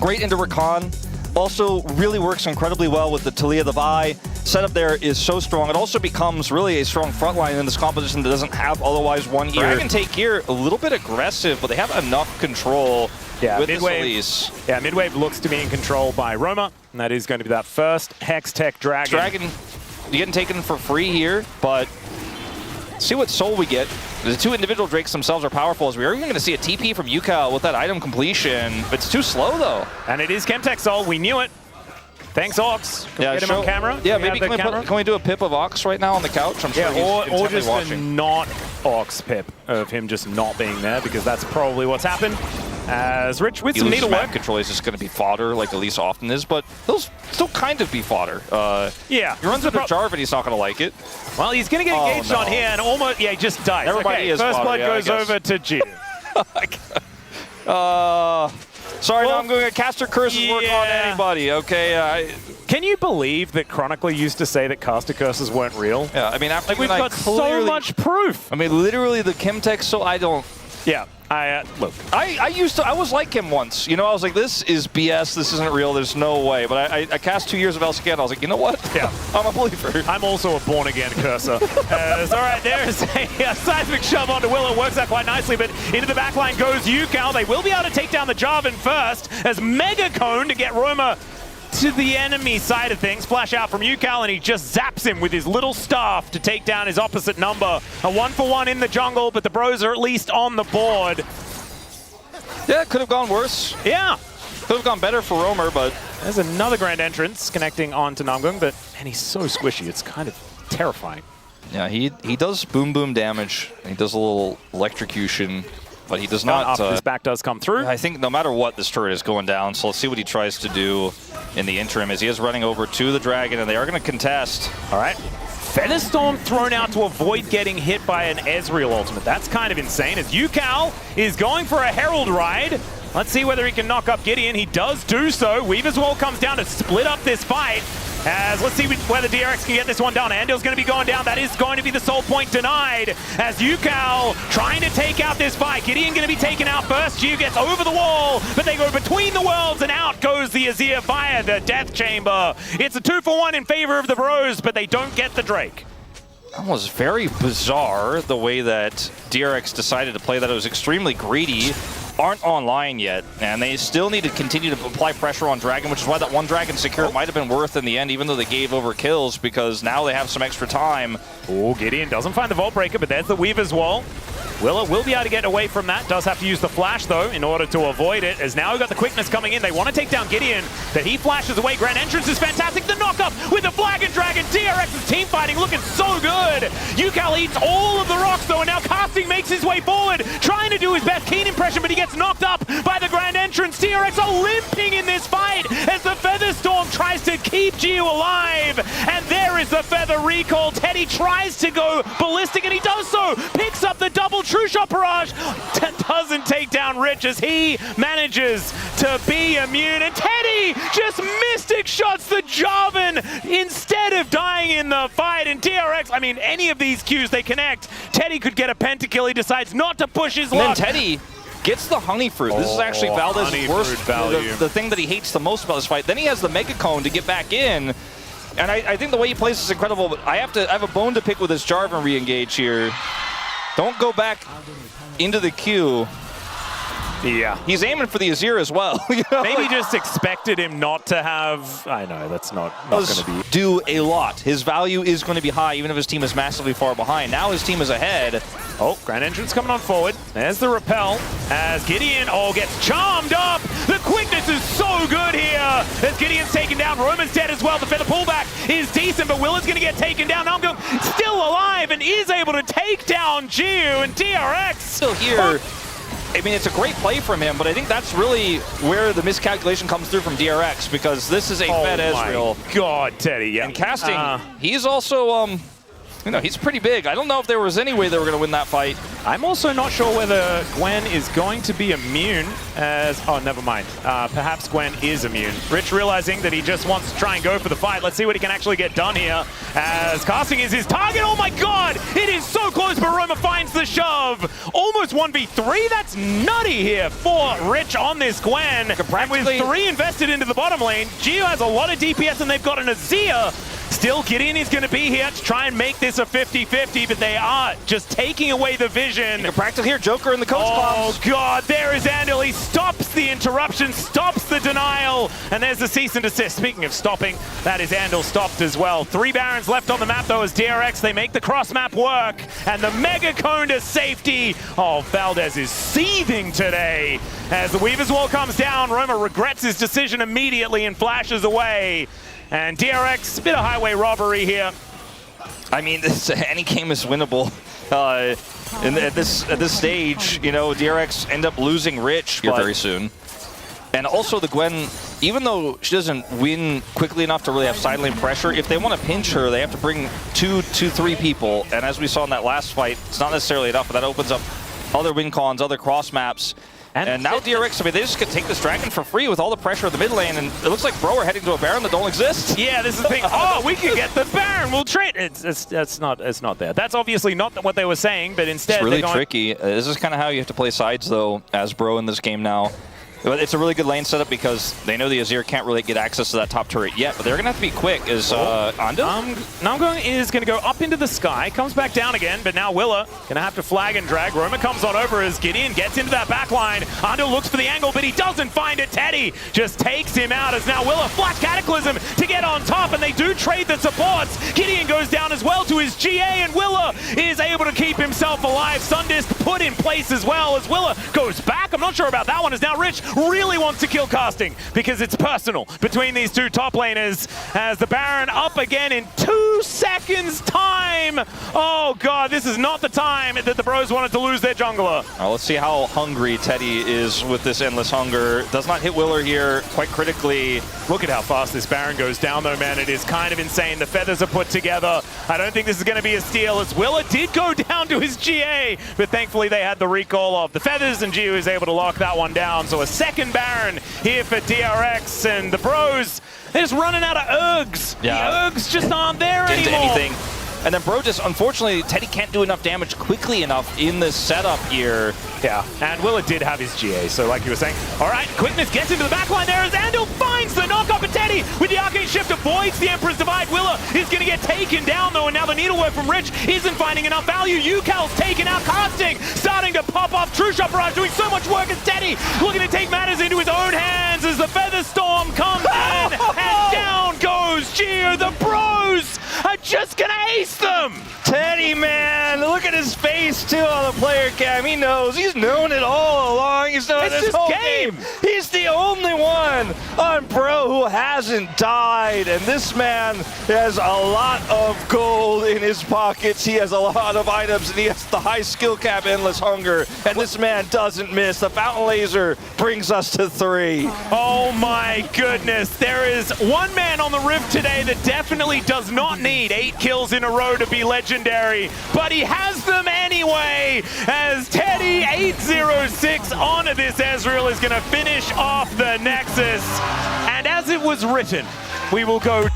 great into Rakan. Also really works incredibly well with the Talia the Vi. Setup there is so strong. It also becomes really a strong front line in this composition that doesn't have otherwise one here. Dragon take here a little bit aggressive, but they have enough control with this Elise. Yeah, midwave looks to be in control by Roma, and that is going to be that first Hex Tech Dragon. Dragon getting taken for free here, but see what soul we get. The two individual Drakes themselves are powerful, as we are even going to see a TP from Ucal with that item completion. It's too slow, though. And it is Chemtech Soul. We knew it. Thanks, Ox. Can we get him on camera? Yeah, maybe can we do a pip of Ox right now on the couch? I'm sure he's or just watching. a not Ox pip of him just not being there, because that's probably what's happened. As Rich with some needlework. Control is just going to be fodder, like Elise often is, but they'll still kind of be fodder. Yeah. He runs into Jarvan, he's not going to like it. Well, he's going to get engaged on here, and almost, he just dies. Everybody is First fodder, blood goes over to G. Sorry, no, I'm going to caster curses work on anybody, okay? Can you believe that Chronically used to say that caster curses weren't real? Yeah, I mean, after we've got so much proof. I mean, literally the Chemtech, so I don't... Yeah. Look, I was like him once. You know, I was like, this is BS. This isn't real. There's no way. But I cast 2 years of LCK, and I was like, you know what? Yeah. I'm a believer. I'm also a born-again cursor. All right, there's a seismic shove onto Willow. Works out quite nicely, but into the backline goes Ucal. They will be able to take down the Jarvan first as Mega Cone to get Roma to the enemy side of things. Flash out from Ucal, and he just zaps him with his little staff to take down his opposite number. A 1-for-1 in the jungle, but the bros are at least on the board. Yeah, it could have gone worse. Yeah. Could have gone better for Romer, but... There's another grand entrance connecting onto Namgung, but man, he's so squishy. It's kind of terrifying. Yeah, he does boom damage. He does a little electrocution. But he does not... His back does come through. I think no matter what, this turret is going down. So let's see what he tries to do in the interim, as he is running over to the Dragon, and they are going to contest. All right. Featherstorm thrown out to avoid getting hit by an Ezreal ultimate. That's kind of insane, as Ucal is going for a Herald ride. Let's see whether he can knock up Gideon. He does do so. Weaver's Wall comes down to split up this fight. As let's see whether DRX can get this one down. Andil's going to be going down. That is going to be the soul point denied. As Ucal trying to take out this fight. Gideon going to be taken out first. Jiwoo gets over the wall, but they go between the worlds, and out goes the Azir via the Death Chamber. It's a 2-for-1 in favor of the bros, but they don't get the Drake. That was very bizarre, the way that DRX decided to play that. It was extremely greedy. Aren't online yet, and they still need to continue to apply pressure on Dragon, which is why that one Dragon secure might have been worth in the end, even though they gave over kills, because now they have some extra time. Oh, Gideon doesn't find the Vault Breaker, but there's the Weaver's Wall. Willow will be able to get away from that. Does have to use the flash, though, in order to avoid it, as now we've got the quickness coming in. They want to take down Gideon, but he flashes away. Grand entrance is fantastic. The knock-up with the Flag and Dragon. DRX's team fighting looking so good. Ucal eats all of the rocks, though, and now Casting makes his way forward, trying to do his best Keen impression, but he gets knocked up by the Grand Entrance. DRX are limping in this fight as the Featherstorm tries to keep Jiwoo alive, and there is the Feather recall. Teddy tries to go ballistic, and he does so. Picks up the double True Shot barrage. Doesn't take down Rich as he manages to be immune, and Teddy just mystic shots the Jarvan instead of dying in the fight. And DRX, I mean, any of these Qs they connect, Teddy could get a pentakill. He decides not to push his luck. And then Teddy gets the honey fruit. This is actually Valdez's worst, the thing that he hates the most about this fight. Then he has the Mega Cone to get back in. And I think the way he plays is incredible, but I have a bone to pick with this Jarvan re-engage here. Don't go back into the queue. Yeah. He's aiming for the Azir as well. You know? Maybe just expected him not to have... I know, that's not going to be... do a lot. His value is going to be high, even if his team is massively far behind. Now his team is ahead. Oh, Grand Entrance coming on forward. There's the repel as Gideon, gets charmed up. The quickness is so good here. As Gideon's taken down, Roman's dead as well. The feather pullback is decent, but Will is going to get taken down. Namgung still alive and is able to take down Jiwoo, and DRX still here. I mean, it's a great play from him, but I think that's really where the miscalculation comes through from DRX, because this is a fed Ezreal. God, Teddy, yeah. And casting, he's also You know, he's pretty big. I don't know if there was any way they were going to win that fight. I'm also not sure whether Gwen is going to be immune as... Oh, never mind. Perhaps Gwen is immune. Rich realizing that he just wants to try and go for the fight. Let's see what he can actually get done here as casting is his target. Oh my god! It is so close, but Roma finds the shove. Almost 1v3. That's nutty here for Rich on this Gwen. And with 3 invested into the bottom lane, Jiwoo has a lot of DPS and they've got an Azir. Still, GIDEON is going to be here to try and make this a 50-50, but they are just taking away the vision. You can practice here, Joker in the coach box. Oh god, there is Andil. He stops the interruption, stops the denial, and there's the cease and desist. Speaking of stopping, that is Andil stopped as well. 3 Barons left on the map though as DRX. They make the cross map work, and the Mega Cone to safety. Oh, Valdez is seething today. As the Weaver's Wall comes down, Roma regrets his decision immediately and flashes away. And DRX, a bit of highway robbery here. I mean, any game is winnable. At this stage, you know, DRX end up losing Rich here very soon. And also the Gwen, even though she doesn't win quickly enough to really have side lane pressure, if they want to pinch her, they have to bring 3 people. And as we saw in that last fight, it's not necessarily enough, but that opens up other win cons, other cross maps. And now DRX, I mean, they just could take this Dragon for free with all the pressure of the mid lane, and it looks like Bro are heading to a Baron that don't exist. Yeah, this is the thing. Oh, we can get the Baron. We'll trade. It's not there. That's obviously not what they were saying, but instead it's really tricky. This is kind of how you have to play sides, though, as Bro in this game now. It's a really good lane setup because they know the Azir can't really get access to that top turret yet, but they're going to have to be quick. Is Andil? Namgung is going to go up into the sky, comes back down again, but now Willa going to have to flag and drag. Roma comes on over as GIDEON gets into that back line. Andil looks for the angle, but he doesn't find it. Teddy just takes him out as now Willa flash Cataclysm to get on top, and they do trade the supports. GIDEON goes down as well to his GA, and Willa is able to keep himself alive. Sundisk put in place as well as Willa goes back. I'm not sure about that one as now Rich really wants to kill casting because it's personal between these 2 top laners as the Baron up again in 2 seconds time. Oh god, this is not the time that the Bros wanted to lose their jungler. Let's see how hungry Teddy is with this endless hunger. Does not hit Willer here quite critically. Look at how fast this Baron goes down though, man. It is kind of insane. The feathers are put together. I don't think this is going to be a steal as Willer did go down to his GA, but thankfully they had the recall of the feathers and Jiwoo is able to lock that one down. So a second Baron here for DRX, and the Bros, they're just running out of Urgs. Yeah. The Urgs just aren't there anymore. Anything. And then Bro just, unfortunately, Teddy can't do enough damage quickly enough in this setup here. Yeah, and Willa did have his GA, so like you were saying. All right, quickness gets into the backline there as Andil finds the knock up, and Teddy with the Arcane Shift avoids the Emperor's Divide. Willa is going to get taken down though, and now the needlework from Rich isn't finding enough value. Ucal's taken out, casting, starting to pop off. True Shot Barrage doing so much work as Teddy looking to take matters into his own hands as the Feather Storm comes in, and down goes Jiwoo. The Bros are just going to ace them. Teddy, man, look at his face too on the player cam. He knows. He's known it all along. He's known this whole game. He's the only one on Bro who hasn't died. And this man has a lot of gold in his pockets. He has a lot of items, and he has the high skill cap, endless hunger. And this man doesn't miss. The fountain laser brings us to 3. Oh my goodness. There is one man on the Rift today that definitely does not need 8 kills in a row to be legendary, but he has them anyway as Teddy 806 onto this Ezreal is going to finish off the Nexus. And as it was written, we will go